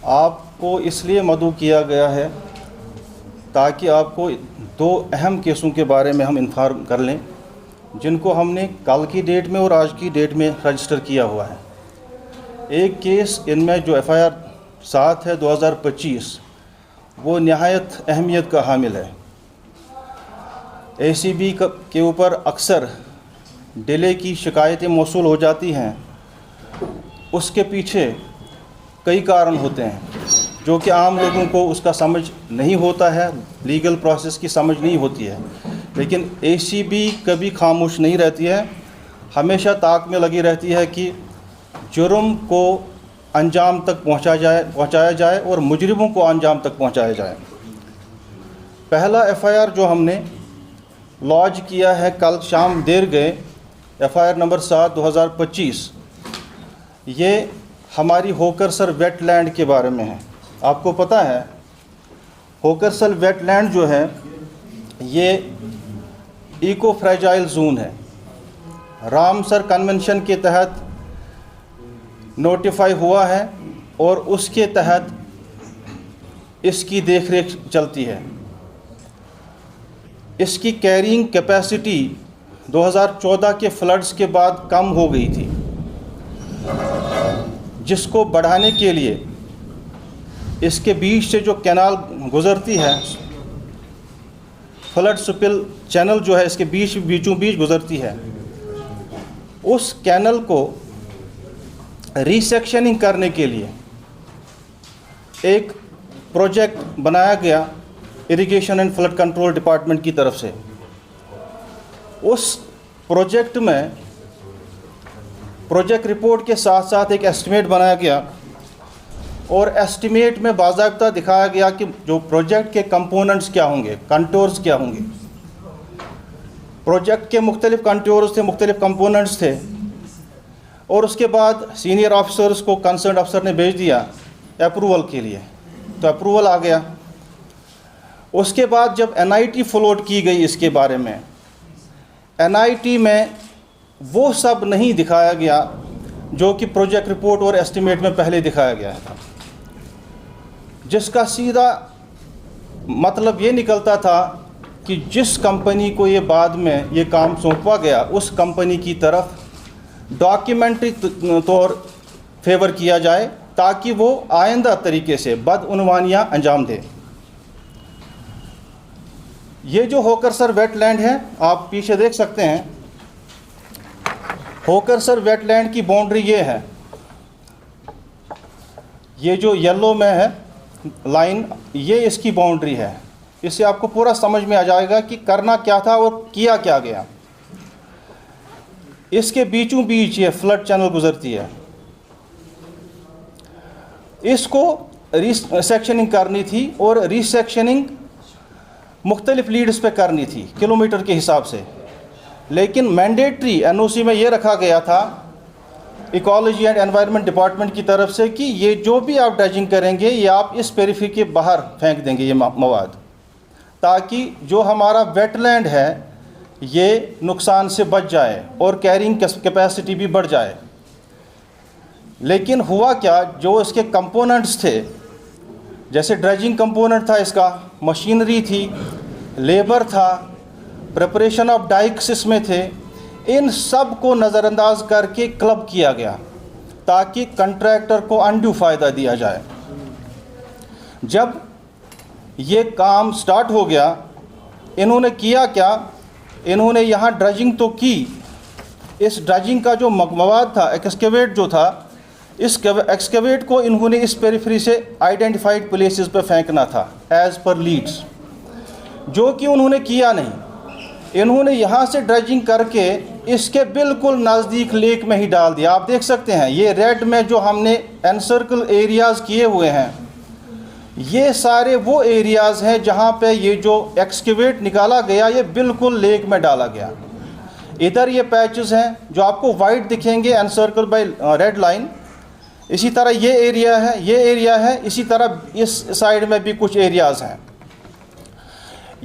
आपको इसलिए मदऊ किया गया है ताकि आपको दो अहम केसों के बारे में हम इन्फॉर्म कर लें, जिनको हमने कल की डेट में और आज की डेट में रजिस्टर किया हुआ है। एक केस इनमें जो FIR 7 है 2025, वो नहायत अहमियत का हामिल है। ACB के ऊपर अक्सर डिले की शिकायतें मौसूल हो जाती हैं। उसके पीछे कई कारण होते हैं जो कि आम लोगों को उसका समझ नहीं होता है, लीगल प्रोसेस की समझ नहीं होती है। लेकिन ACB कभी खामोश नहीं रहती है, हमेशा ताक में लगी रहती है कि जुर्म को अंजाम तक पहुंचाया जाए और मुजरिमों को अंजाम तक पहुंचाया जाए। पहला FIR जो हमने लॉन्च किया है कल शाम देर गए, FIR नंबर 7 2025, ये हमारी होकरसर वेटलैंड के बारे में है। आपको पता है होकरसर वेटलैंड जो है ये इको फ्रेजाइल जोन है। रामसर कन्वेंशन के तहत नोटिफाई हुआ है और उसके तहत इसकी देखरेख चलती है। इसकी कैरिंग कैपेसिटी 2014 के फ्लड्स के बाद कम हो गई थी, जिसको बढ़ाने के लिए इसके बीच से जो कैनाल गुज़रती है, फ्लड स्पिल चैनल जो है इसके बीचों बीच गुज़रती है, उस कैनल को रीसेक्शनिंग करने के लिए एक प्रोजेक्ट बनाया गया irrigation and flood control department की तरफ से। उस प्रोजेक्ट में प्रोजेक्ट रिपोर्ट के साथ साथ एक एस्टिमेट बनाया गया और एस्टिमेट में बाज़ाब्ता दिखाया गया कि जो प्रोजेक्ट के कंपोनेंट्स क्या होंगे, कंटोर्स क्या होंगे। प्रोजेक्ट के मुख्तलिफ कंटोर्स थे, मुख्तलिफ कंपोनेंट्स थे, और उसके बाद सीनियर ऑफिसर्स को कंसर्न अफसर ने भेज दिया अप्रूवल के लिए, तो अप्रूवल आ गया। उसके बाद जब NIT फ्लोट की गई इसके बारे में, NIT में वो सब नहीं दिखाया गया जो कि प्रोजेक्ट रिपोर्ट और एस्टिमेट में पहले दिखाया गया था, जिसका सीधा मतलब ये निकलता था कि जिस कंपनी को ये बाद में ये काम सौंपा गया, उस कंपनी की तरफ डॉक्यूमेंट्री तौर फेवर किया जाए ताकि वो आइंदा तरीके से बदउनवानियाँ अंजाम दे। ये जो होकरसर वेटलैंड है, आप पीछे देख सकते हैं, होकरसर वेटलैंड की बाउंड्री ये है। ये जो येलो में है लाइन, ये इसकी बाउंड्री है। इससे आपको पूरा समझ में आ जाएगा कि करना क्या था और किया क्या गया। इसके बीचों बीच ये फ्लड चैनल गुजरती है। इसको रीसेक्शनिंग करनी थी और रीसेक्शनिंग मुख्तलिफ लीड्स पे करनी थी किलोमीटर के हिसाब से, लेकिन मैंडेटरी NOC में ये रखा गया था इकोलॉजी एंड एनवायरनमेंट डिपार्टमेंट की तरफ से कि ये जो भी आप ड्रेजिंग करेंगे ये आप इस पेरिफेरी के बाहर फेंक देंगे ये मवाद, ताकि जो हमारा वेटलैंड है ये नुकसान से बच जाए और कैरिंग कैपेसिटी भी बढ़ जाए। लेकिन हुआ क्या, जो इसके कंपोनेंट्स थे, जैसे ड्रेजिंग कंपोनेंट था, इसका मशीनरी थी, लेबर था, प्रिपरेशन ऑफ डाइक्स इसमें थे, इन सब को नज़रअंदाज करके क्लब किया गया ताकि कंट्रैक्टर को अनड्यू फ़ायदा दिया जाए। जब ये काम स्टार्ट हो गया, इन्होंने किया क्या, इन्होंने यहाँ ड्रेजिंग तो की। इस ड्रेजिंग का जो मवाद था, एक्सकेवेट जो था, इस एक्सकेवेट को इन्होंने इस पेरिफेरी से आइडेंटिफाइड प्लेसेस पे फेंकना था एज़ पर लीड्स, जो कि उन्होंने किया नहीं। इन्होंने यहाँ से ड्रेजिंग करके इसके बिल्कुल नज़दीक लेक में ही डाल दिया। आप देख सकते हैं ये रेड में जो हमने एनसर्कल एरियाज़ किए हुए हैं, ये सारे वो एरियाज़ हैं जहाँ पे ये जो एक्सकेवेट निकाला गया ये बिल्कुल लेक में डाला गया। इधर ये पैचेस हैं जो आपको वाइट दिखेंगे एनसर्कल बाय रेड लाइन, इसी तरह ये एरिया है, ये एरिया है, इसी तरह इस साइड में भी कुछ एरियाज़ हैं।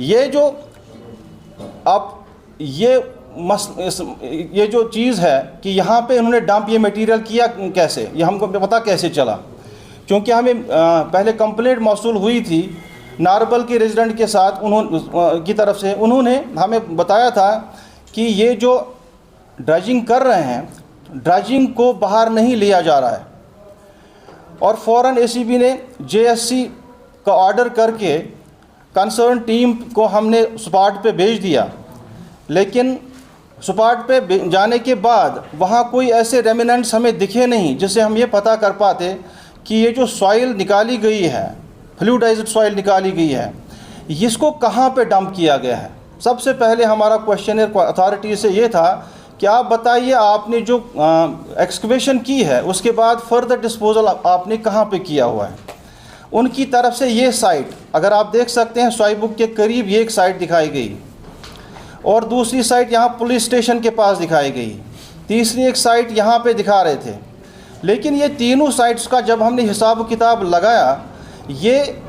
ये जो अब ये जो चीज़ है कि यहाँ पे इन्होंने डंप ये मटेरियल किया कैसे, ये हमको पता कैसे चला क्योंकि हमें पहले कंप्लेंट मौसूल हुई थी नारबल के रेजिडेंट के साथ की तरफ से। उन्होंने हमें बताया था कि ये जो ड्रजिंग कर रहे हैं, ड्रजिंग को बाहर नहीं लिया जा रहा है, और फ़ौरन एसीबी ने जेएससी का ऑर्डर करके कंसर्न टीम को हमने स्पॉट पे भेज दिया। लेकिन स्पॉट पे जाने के बाद वहाँ कोई ऐसे रेमिनेंट्स हमें दिखे नहीं जिससे हम ये पता कर पाते कि ये जो सॉइल निकाली गई है, फ्लूइडाइज्ड सॉइल निकाली गई है, इसको कहाँ पे डंप किया गया है। सबसे पहले हमारा क्वेश्चन अथॉरिटी से ये था कि आप बताइए, आपने जो एक्सकवेशन की है उसके बाद फर्दर डिस्पोजल आपने कहाँ पे किया हुआ है। उनकी तरफ से ये साइट, अगर आप देख सकते हैं स्वाइबुक के करीब ये एक साइट दिखाई गई, और दूसरी साइट यहाँ पुलिस स्टेशन के पास दिखाई गई, तीसरी एक साइट यहाँ पे दिखा रहे थे। लेकिन ये तीनों साइट्स का जब हमने हिसाब किताब लगाया, ये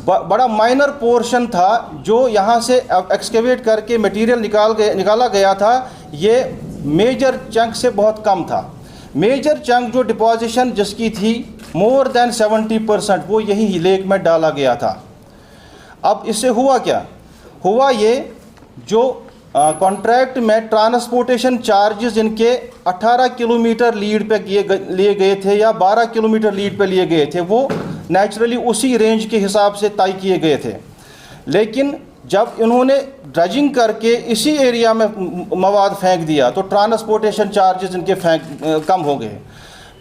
बड़ा माइनर पोर्शन था जो यहाँ से एक्सकेवेट करके मटेरियल निकाला गया था। ये मेजर चंक से बहुत कम था। मेजर चंक जो डिपॉजिशन जिसकी थी मोर देन 70%, वो यही लेक में डाला गया था। अब इससे हुआ क्या? हुआ ये, जो कॉन्ट्रैक्ट में ट्रांसपोर्टेशन चार्जेस इनके 18 किलोमीटर लीड पे लिए गए थे या 12 किलोमीटर लीड पे लिए गए थे, वो नेचुरली उसी रेंज के हिसाब से तय किए गए थे। लेकिन जब इन्होंने ड्रजिंग करके इसी एरिया में मवाद फेंक दिया तो ट्रांसपोर्टेशन चार्जेस इनके कम हो गए।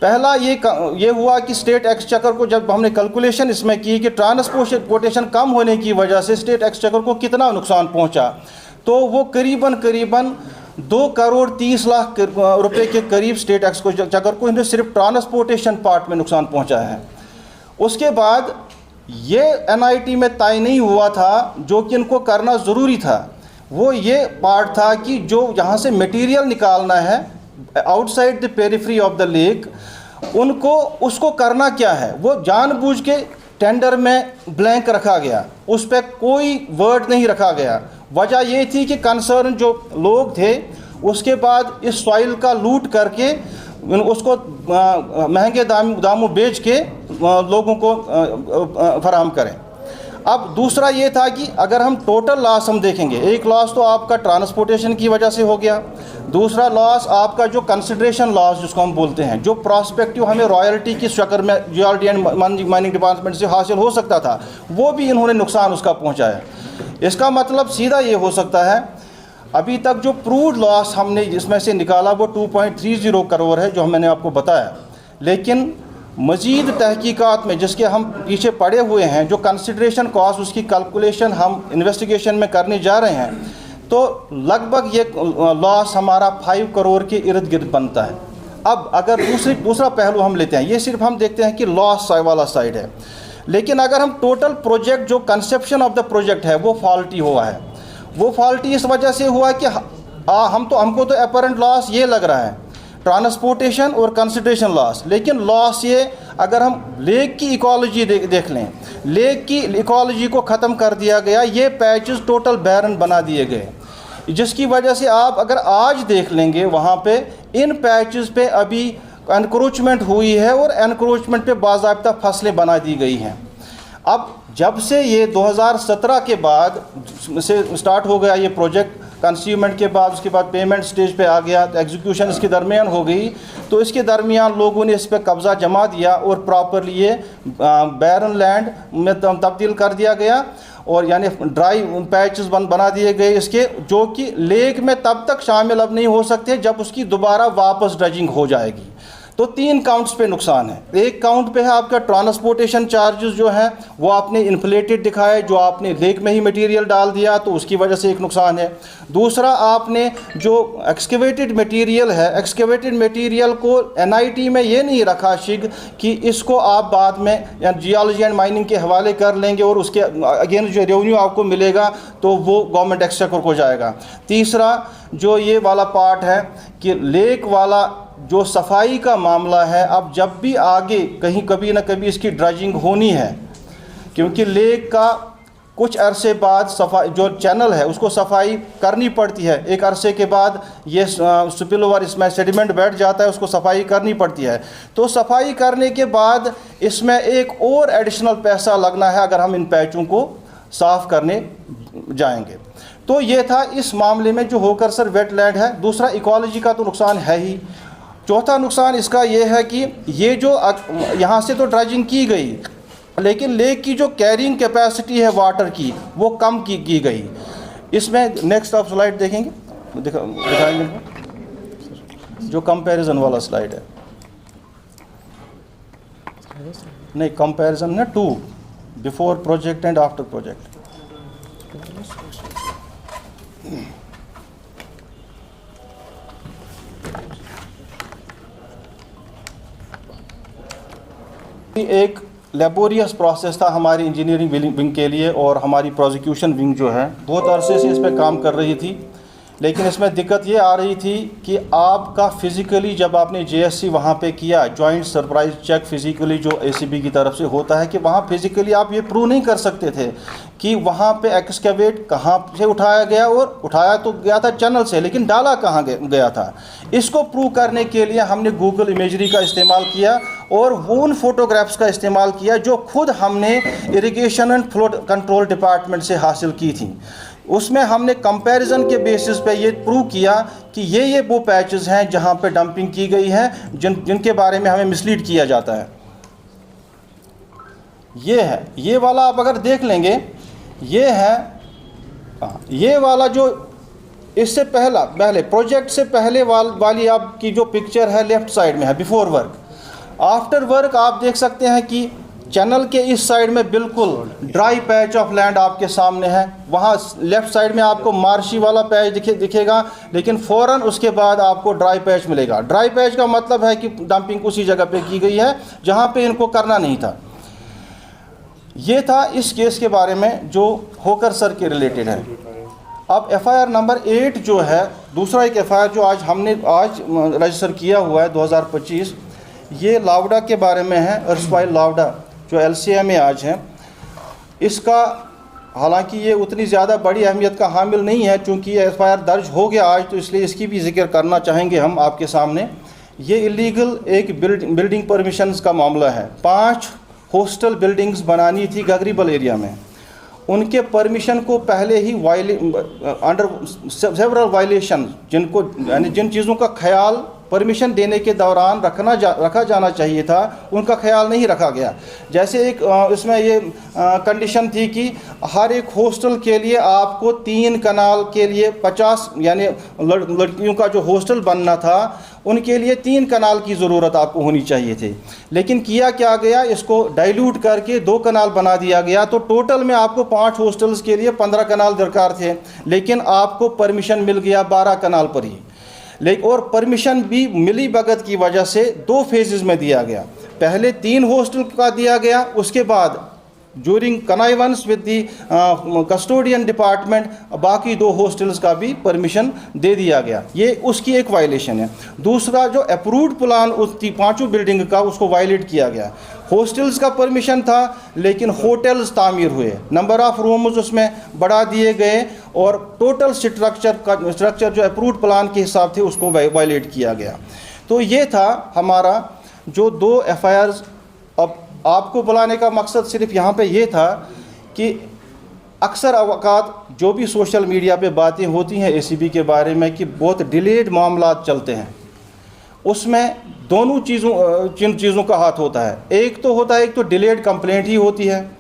पहला ये हुआ कि स्टेट एक्सचेकर को जब हमने कैलकुलेशन इसमें की कि ट्रांसपोर्टेशन कम होने की वजह से स्टेट एक्सचेकर को कितना नुकसान पहुंचा, तो वो करीबन 2,30,00,000 रुपए के करीब स्टेट एक्सचेकर को इन्हें सिर्फ ट्रांसपोर्टेशन पार्ट में नुकसान पहुंचा है। उसके बाद ये एनआईटी में तय नहीं हुआ था, जो कि इनको करना ज़रूरी था, वो ये पार्ट था कि जो यहाँ से मटेरियल निकालना है outside the periphery of the lake, उनको उसको करना क्या है, वो जानबूझ के टेंडर में ब्लैंक रखा गया, उस पर कोई वर्ड नहीं रखा गया। वजह ये थी कि कंसर्न जो लोग थे उसके बाद इस सॉइल का लूट करके उसको महंगे दामों बेच के लोगों को फराहम करें। अब दूसरा ये था कि अगर हम टोटल लॉस हम देखेंगे, एक लॉस तो आपका ट्रांसपोर्टेशन की वजह से हो गया, दूसरा लॉस आपका जो कंसिडरेशन लॉस जिसको हम बोलते हैं, जो प्रॉस्पेक्टिव हमें रॉयल्टी की शक्ल में जियोलॉजी एंड माइनिंग डिपार्टमेंट से हासिल हो सकता था, वो भी इन्होंने नुकसान उसका पहुँचाया। इसका मतलब सीधा ये हो सकता है, अभी तक जो प्रूव्ड लॉस हमने इसमें से निकाला वो 2.30 करोड़ है जो मैंने आपको बताया। लेकिन मज़ीद तहकीकात में जिसके हम पीछे पड़े हुए हैं, जो कंसिडरेशन कॉस्ट उसकी कैलकुलेशन हम इन्वेस्टिगेशन में करने जा रहे हैं, तो लगभग ये लॉस हमारा 5 करोड़ के इर्द गिर्द बनता है। अब अगर दूसरा पहलू हम लेते हैं, ये सिर्फ हम देखते हैं कि लॉस वाला साइड है, लेकिन अगर हम टोटल प्रोजेक्ट जो कंसेप्शन ऑफ द प्रोजेक्ट है वो फॉल्टी हुआ है। वो फॉल्टी इस वजह से हुआ कि हमको तो अपरेंट लॉस ये लग रहा है ट्रांसपोर्टेशन और कंसिडरेशन लॉस, लेकिन लॉस ये अगर हम लेक की इकोलॉजी देख लें, लेक की इकोलॉजी को ख़त्म कर दिया गया, ये पैचेस टोटल बैरन बना दिए गए, जिसकी वजह से आप अगर आज देख लेंगे वहाँ पे इन पैचेस पे अभी एनक्रोचमेंट हुई है और एनक्रोचमेंट पे बाज़ाब्ता फसलें बना दी गई हैं। अब जब से ये 2017 के बाद से स्टार्ट हो गया ये प्रोजेक्ट, कंस्यूमेंट के बाद उसके बाद पेमेंट स्टेज पे आ गया, एग्जीक्यूशन इसके दरमियान हो गई, तो इसके दरमियान लोगों ने इस पर कब्ज़ा जमा दिया और प्रॉपरली ये बैरन लैंड में तब्दील कर दिया गया, और यानी ड्राई पैचेस बना दिए गए इसके, जो कि लेक में तब तक शामिल अब नहीं हो सकते जब उसकी दोबारा वापस ड्रजिंग हो जाएगी। तो 3 काउंट्स पे नुकसान है। एक काउंट पे है आपका ट्रांसपोर्टेशन चार्जेस जो है वो आपने इन्फ्लेटेड दिखाए, जो आपने लेक में ही मटेरियल डाल दिया तो उसकी वजह से एक नुकसान है। दूसरा, आपने जो एक्सकेवेटेड मटेरियल है, एक्सकेवेटेड मटेरियल को एनआईटी में ये नहीं रखा शिग कि इसको आप बाद में या जियोलॉजी एंड माइनिंग के हवाले कर लेंगे और उसके अगेन जो रेवेन्यू आपको मिलेगा तो वो गवर्नमेंट एक्सचेकर को जाएगा। तीसरा जो ये वाला पार्ट है कि लेक वाला जो सफाई का मामला है, अब जब भी आगे कहीं कभी ना कभी इसकी ड्रजिंग होनी है, क्योंकि लेक का कुछ अरसे बाद सफाई, जो चैनल है उसको सफाई करनी पड़ती है। एक अरसे के बाद ये स्पिल ओवर, इसमें सेडिमेंट बैठ जाता है, उसको सफाई करनी पड़ती है। तो सफाई करने के बाद इसमें एक और एडिशनल पैसा लगना है अगर हम इन पैचों को साफ़ करने जाएंगे। तो ये था इस मामले में जो होकरसर वेटलैंड है। दूसरा, इकोलॉजी का तो नुकसान है ही। चौथा नुकसान इसका ये है कि ये जो यहाँ से तो ड्रेजिंग की गई, लेकिन लेक की जो कैरिंग कैपेसिटी है वाटर की, वो कम की गई। इसमें नेक्स्ट आप स्लाइड देखेंगे, दिखाएंगे जो कंपैरिजन वाला स्लाइड है, नहीं कंपैरिजन है 2, before project and after project. एक लेबोरियस प्रोसेस था हमारी इंजीनियरिंग विंग के लिए, और हमारी प्रोसिक्यूशन विंग जो है बहुत अरसे से इस पर काम कर रही थी। लेकिन इसमें दिक्कत ये आ रही थी कि आपका फ़िज़िकली जब आपने JSC वहाँ पे किया, जॉइंट सरप्राइज चेक फ़िज़िकली जो ACB की तरफ से होता है, कि वहाँ फ़िज़िकली आप ये प्रूव नहीं कर सकते थे कि वहाँ पे एक्सकेवेट कहाँ से उठाया गया, और उठाया तो गया था चैनल से, लेकिन डाला कहाँ गया था। इसको प्रूव करने के लिए हमने गूगल इमेजरी का इस्तेमाल किया और वो उन फोटोग्राफ्स का इस्तेमाल किया जो खुद हमने irrigation and flood control department से हासिल की थी। उसमें हमने कंपैरिजन के बेसिस पे ये प्रूव किया कि ये वो पैचेस हैं जहाँ पे डंपिंग की गई है, जिनके बारे में हमें मिसलीड किया जाता है। ये है, ये वाला आप अगर देख लेंगे, ये है, ये वाला जो इससे पहले प्रोजेक्ट से पहले वाली आपकी जो पिक्चर है लेफ़्ट साइड में है बिफोर वर्क। आफ्टर वर्क आप देख सकते हैं कि चैनल के इस साइड में बिल्कुल ड्राई पैच ऑफ लैंड आपके सामने है। वहाँ लेफ़्ट साइड में आपको मार्शी वाला पैच दिखेगा, लेकिन फ़ौरन उसके बाद आपको ड्राई पैच मिलेगा। ड्राई पैच का मतलब है कि डंपिंग उसी जगह पे की गई है जहाँ पे इनको करना नहीं था। ये था इस केस के बारे में जो होकरसर के रिलेटेड है। अब FIR नंबर 8 जो है, दूसरा एक FIR जो हमने रजिस्टर किया हुआ है 2025, ये लावडा के बारे में है। अर्सवाइल लावडा जो LCA में आज है, इसका हालांकि ये उतनी ज़्यादा बड़ी अहमियत का हामिल नहीं है, चूँकि ये FIR दर्ज हो गया आज, तो इसलिए इसकी भी जिक्र करना चाहेंगे हम आपके सामने। ये इलीगल एक बिल्डिंग परमिशंस का मामला है। 5 हॉस्टल बिल्डिंग्स बनानी थी गगरीबल एरिया में। उनके परमिशन को पहले ही अंडर सेवरल वायलेशन, जिनको यानी जिन चीज़ों का ख्याल परमिशन देने के दौरान रखा जाना चाहिए था, उनका ख्याल नहीं रखा गया। जैसे एक इसमें ये कंडीशन थी कि हर एक हॉस्टल के लिए आपको 3 कनाल के लिए 50, यानी लड़कियों का जो हॉस्टल बनना था उनके लिए 3 कनाल की ज़रूरत आपको होनी चाहिए थी। लेकिन किया क्या गया, इसको डाइल्यूट करके 2 कनाल बना दिया गया। तो टोटल में आपको 5 हॉस्टल्स के लिए 15 कनाल दरकार थे, लेकिन आपको परमिशन मिल गया 12 कनाल पर ही। लेकिन और परमिशन भी मिली भगत की वजह से 2 फेजेस में दिया गया। पहले 3 हॉस्टल का दिया गया, उसके बाद during connivance with the custodian department बाकी 2 हॉस्टल्स का भी परमिशन दे दिया गया। ये उसकी एक वायलेशन है। दूसरा, जो अप्रूव्ड प्लान उस 5 बिल्डिंग का, उसको वायलेट किया गया। हॉस्टल्स का परमिशन था, लेकिन होटल्स तामीर हुए, नंबर ऑफ़ रूम्स उसमें बढ़ा दिए गए, और टोटल स्ट्रक्चर जो अप्रूव्ड प्लान के हिसाब थे उसको वायलेट किया गया। तो ये था हमारा जो 2 FIRs। अब आपको बुलाने का मकसद सिर्फ यहाँ पे ये था कि अक्सर अवकात जो भी सोशल मीडिया पे बातें होती हैं ACB के बारे में कि बहुत डिलेड मामला चलते हैं, उसमें दोनों जिन चीज़ों का हाथ होता है। एक तो डिलेड कंप्लेंट ही होती है,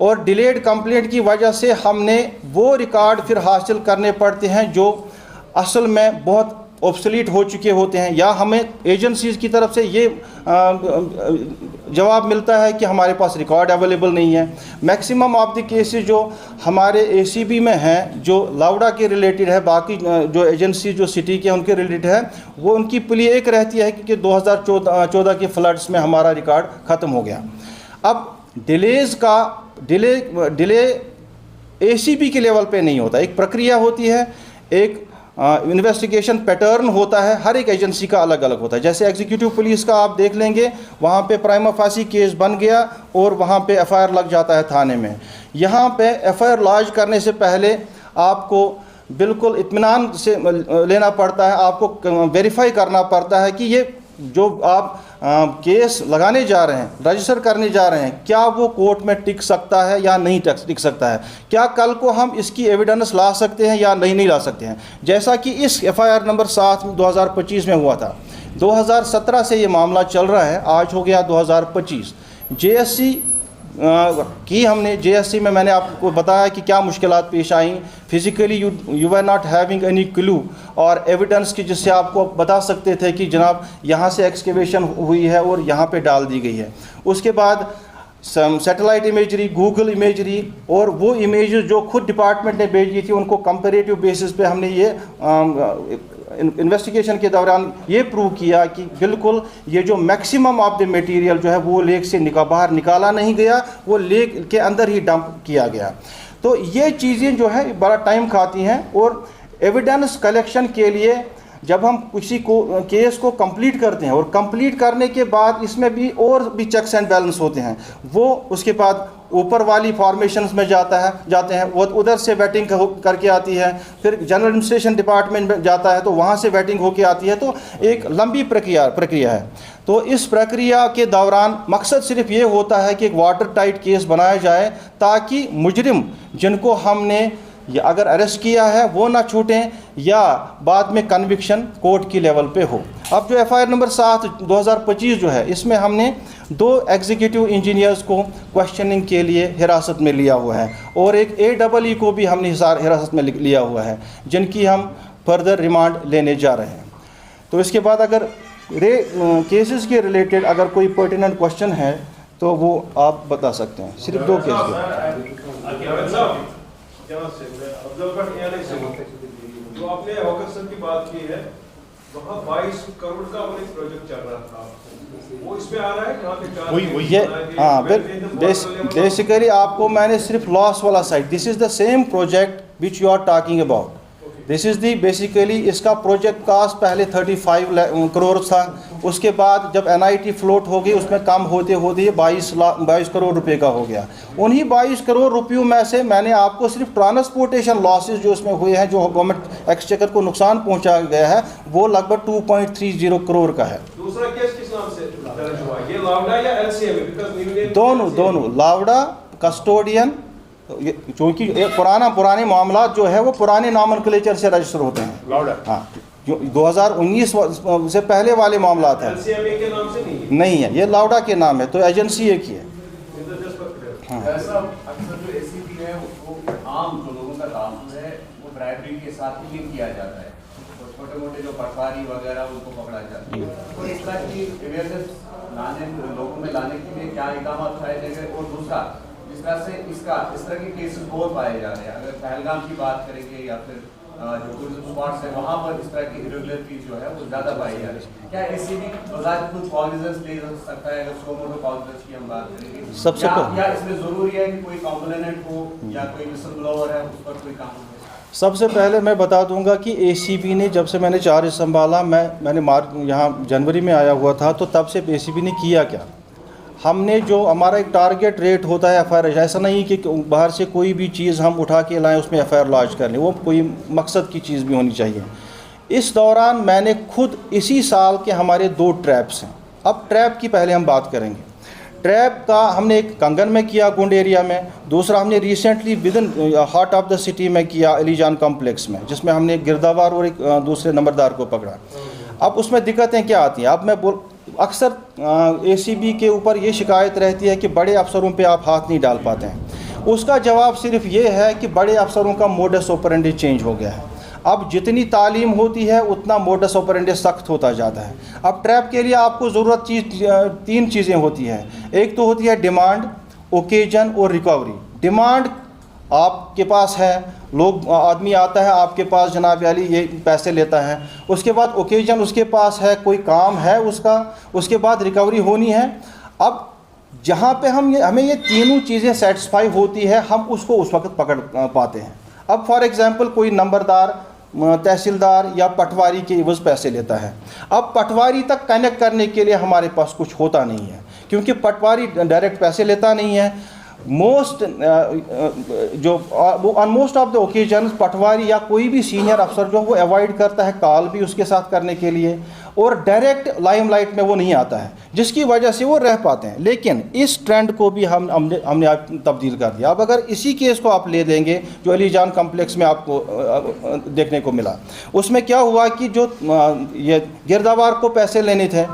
और डिलेड कंप्लेंट की वजह से हमने वो रिकॉर्ड फिर हासिल करने पड़ते हैं जो असल में बहुत ऑब्सलीट हो चुके होते हैं, या हमें एजेंसीज़ की तरफ से ये जवाब मिलता है कि हमारे पास रिकॉर्ड अवेलेबल नहीं है। मैक्सिमम ऑफ द केसेस जो हमारे ACB में हैं, जो लावडा के रिलेटेड है, बाकी जो एजेंसी जो सिटी के उनके रिलेटेड है, वो उनकी प्ली एक रहती है कि 2014 के फ्लड्स में हमारा रिकॉर्ड ख़त्म हो गया। अब डिले ACB के लेवल पे नहीं होता, एक प्रक्रिया होती है, एक इन्वेस्टिगेशन पैटर्न होता है, हर एक एजेंसी का अलग अलग होता है। जैसे एग्जीक्यूटिव पुलिस का आप देख लेंगे, वहाँ पे प्राइमा फासी केस बन गया और वहाँ पे FIR लग जाता है थाने में। यहाँ पे FIR लॉन्च करने से पहले आपको बिल्कुल इत्मीनान से लेना पड़ता है, आपको वेरीफाई करना पड़ता है कि ये जो आप केस लगाने जा रहे हैं, रजिस्टर करने जा रहे हैं, क्या वो कोर्ट में टिक सकता है या नहीं टिक सकता है, क्या कल को हम इसकी एविडेंस ला सकते हैं या नहीं ला सकते हैं। जैसा कि इस FIR नंबर 7 2025 में हुआ था, 2017 से ये मामला चल रहा है, आज हो गया 2025। JSC की हमने JSC में मैंने आपको बताया कि क्या मुश्किलात पेश आई। Physically you are not having any clue और एविडेंस की जिससे आपको बता सकते थे कि जनाब यहाँ से एक्सकेवेशन हुई है और यहाँ पे डाल दी गई है। उसके बाद सैटेलाइट इमेजरी, गूगल इमेजरी और वो इमेजेस जो खुद डिपार्टमेंट ने भेजी थी, उनको कंपेरेटिव बेसिस पे हमने ये इन्वेस्टिगेशन के दौरान ये प्रूव किया कि बिल्कुल ये जो मैक्सिमम ऑफ द मटेरियल जो है वो लेक से बाहर निकाला नहीं गया, वो लेक के अंदर ही डंप किया गया। तो ये चीज़ें जो है बड़ा टाइम खाती हैं और एविडेंस कलेक्शन के लिए जब हम किसी को केस को कंप्लीट करते हैं और कंप्लीट करने के बाद इसमें भी और भी चेक्स एंड बैलेंस होते हैं, वो उसके बाद ऊपर वाली फॉर्मेशंस में जाते हैं, वो उधर से वेटिंग करके आती है, फिर जनरल एडमिनिस्ट्रेशन डिपार्टमेंट में जाता है तो वहाँ से वेटिंग होके आती है। तो एक लंबी प्रक्रिया है। तो इस प्रक्रिया के दौरान मकसद सिर्फ ये होता है कि एक वाटर टाइट केस बनाया जाए ताकि मुजरिम जिनको हमने या अगर अरेस्ट किया है वो ना छूटें या बाद में कन्विक्शन कोर्ट की लेवल पे हो। अब जो FIR नंबर 7 2025 जो है, इसमें हमने 2 एग्जीक्यूटिव इंजीनियर्स को क्वेश्चनिंग के लिए हिरासत में लिया हुआ है और एक AEE को भी हमने हिरासत में लिया हुआ है, जिनकी हम फर्दर रिमांड लेने जा रहे हैं। तो इसके बाद अगर केसेस के रिलेटेड अगर कोई पर्टिनेंट क्वेश्चन है तो वो आप बता सकते हैं। सिर्फ 2 केस जो आपने ऑगस्ट की बात की है, वहाँ 22 करोड़ का एक प्रोजेक्ट चल रहा था, वो इसमें आ रहा है कहाँ पे? ये हाँ, बेसिकली आपको मैंने सिर्फ लॉस वाला side, this is the same project which you are talking about. This is the basically इसका प्रोजेक्ट कास्ट पहले 35 करोड़ था, उसके बाद जब NIT फ्लोट हो गई उसमें कम होते होते 22 करोड़ रुपए का हो गया। उन्हीं 22 करोड़ रुपयों में से मैंने आपको सिर्फ ट्रांसपोर्टेशन लॉसेस जो उसमें हुए हैं, जो गवर्नमेंट एक्सचेकर को नुकसान पहुंचा गया है, वो लगभग 2.30 करोड़ का है। दूसरा केस किस नाम से दर्ज हुआ, ये लावड़ा या LCM? दोनों लावड़ा कस्टोडियन, क्योंकि एक पुराने मामला जो है वो पुराने नॉमेनक्लेचर से रजिस्टर होते हैं। लावड़ा, हाँ, जो 2019 से पहले वाले मामला है, LCMA के नाम से नहीं है, ये लावड़ा के नाम है, तो एजेंसी एक ही है। हाँ। ऐसा अक्सर जो ACP है वो आम जो लोगों का ताल्लुक है वो ब्राइबरी के साथ ही लिंक किया जाता है, और छोटे मोटे जो पटवारी वगैरह उनको पकड़ा जाता है। तो इस तरह की अवेयरनेस लोगों में लाने के लिए क्या इक़दाम उठाए जाएंगे? और दूसरा, जिस तरह से इस तरह के केसेस बहुत पाए जा रहे हैं, अगर पहलगाम की बात करेंगे या फिर जो टूरिज्म स्पॉट्स है वहाँ पर इस तरह की इरेगुलरिटीज जो है वो ज़्यादा पाई जा रही है, क्या ACP बजाय कुछ कॉग्निजेंस ले सकता है? अगर सोमोटो कॉग्निजेंस की हम बात करेंगे, सबसे या इसमें ज़रूरी है कि कोई कॉम्पोनेंट हो या कोई विसल ब्लोअर है उस पर कोई काम हो? सबसे पहले मैं बता दूंगा कि ACP ने जब से मैंने चार्ज संभाला, मैंने यहाँ जनवरी में आया हुआ था, तो तब से ACP ने किया क्या, हमने जो हमारा एक टारगेट रेट होता है FIR, ऐसा नहीं कि बाहर से कोई भी चीज़ हम उठा के लाएं उसमें FIR लॉन्च कर लें, वो कोई मकसद की चीज़ भी होनी चाहिए। इस दौरान मैंने खुद इसी साल के हमारे 2 ट्रैप्स हैं। अब ट्रैप की पहले हम बात करेंगे। ट्रैप का हमने एक कंगन में किया, गुंड एरिया में, दूसरा हमने recently with in heart of the city में किया, अलीजान कॉम्प्लेक्स में, जिसमें हमने एक गिरदावर और एक दूसरे नंबरदार को पकड़ा। अब उसमें दिक्कतें क्या आती हैं? अब मैं अक्सर ACP के ऊपर ये शिकायत रहती है कि बड़े अफसरों पे आप हाथ नहीं डाल पाते हैं। उसका जवाब सिर्फ ये है कि बड़े अफसरों का मोडस ऑपरेंडी चेंज हो गया है। अब जितनी तालीम होती है उतना मोडस ऑपरेंडी सख्त होता जाता है। अब ट्रैप के लिए आपको ज़रूरत 3 चीज़ें होती हैं। एक तो होती है डिमांड, ओकेजन और रिकवरी। डिमांड आपके पास है, आदमी आता है आपके पास, जनाब अली ये पैसे लेता है। उसके बाद ओकेजन उसके पास है, कोई काम है उसका, उसके बाद रिकवरी होनी है। अब जहाँ पे हमें ये तीनों चीज़ें सेटिस्फाई होती है, हम उसको उस वक्त पकड़ पाते हैं। अब फॉर एग्ज़ाम्पल कोई नंबरदार, तहसीलदार या पटवारी के एवज़ पैसे लेता है। अब पटवारी तक कनेक्ट करने के लिए हमारे पास कुछ होता नहीं है, क्योंकि पटवारी डायरेक्ट पैसे लेता नहीं है। मोस्ट जो on most of the occasion patwari या कोई भी सीनियर अफसर जो वो अवॉइड करता है कॉल भी उसके साथ करने के लिए, और डायरेक्ट लाइमलाइट में वो नहीं आता है, जिसकी वजह से वो रह पाते हैं। लेकिन इस ट्रेंड को भी हमने आप तब्दील कर दिया। अब अगर इसी केस को आप ले लेंगे जो अली जान कम्प्लेक्स में आपको देखने को मिला, उसमें क्या हुआ कि जो ये गिरदावार को पैसे लेने थे,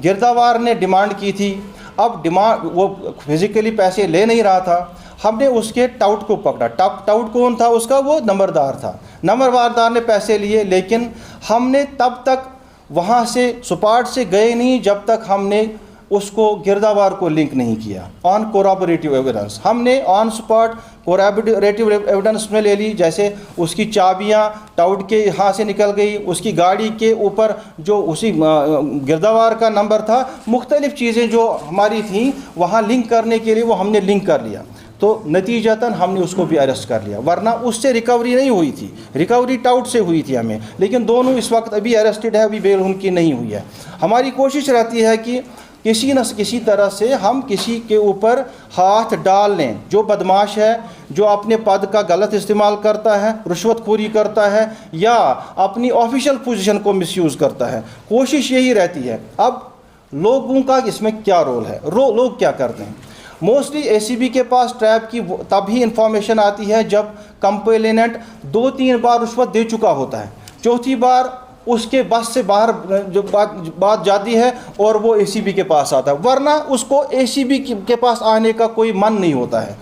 गिरदावार ने डिमांड की थी। अब डिमांड वो फिज़िकली पैसे ले नहीं रहा था, हमने उसके टाउट को पकड़ा। टाउट कौन था उसका? वो नंबरदार था। नंबरदार ने पैसे लिए, लेकिन हमने तब तक वहाँ से स्पॉट से गए नहीं जब तक हमने उसको गिरदावार को लिंक नहीं किया ऑन कोराबोरेटिव एविडेंस। हमने ऑन स्पॉट कोराबोरेटिव एविडेंस में ले ली, जैसे उसकी चाबियां टाउट के यहाँ से निकल गई, उसकी गाड़ी के ऊपर जो उसी गिरदावार का नंबर था, मुख्तलिफ़ चीज़ें जो हमारी थी वहाँ लिंक करने के लिए वो हमने लिंक कर लिया। तो नतीजतन हमने उसको भी अरेस्ट कर लिया, वरना उससे रिकवरी नहीं हुई थी। रिकवरी टाउट से हुई थी हमें, लेकिन दोनों इस वक्त अभी अरेस्टेड है, अभी बेल उनकी नहीं हुई है। हमारी कोशिश रहती है कि किसी न किसी तरह से हम किसी के ऊपर हाथ डाल लें जो बदमाश है, जो अपने पद का गलत इस्तेमाल करता है, रिश्वतखोरी करता है या अपनी ऑफिशियल पोजीशन को मिसयूज़ करता है। कोशिश यही रहती है। अब लोगों का इसमें क्या रोल है? लोग क्या करते हैं? मोस्टली एसीबी के पास ट्रैप की तभी इंफॉर्मेशन आती है जब कंप्लेनेंट 2-3 बार रिश्वत दे चुका होता है, चौथी बार उसके बस से बाहर जो बात जाती है और वो एसीबी के पास आता है, वरना उसको एसीबी के पास आने का कोई मन नहीं होता है।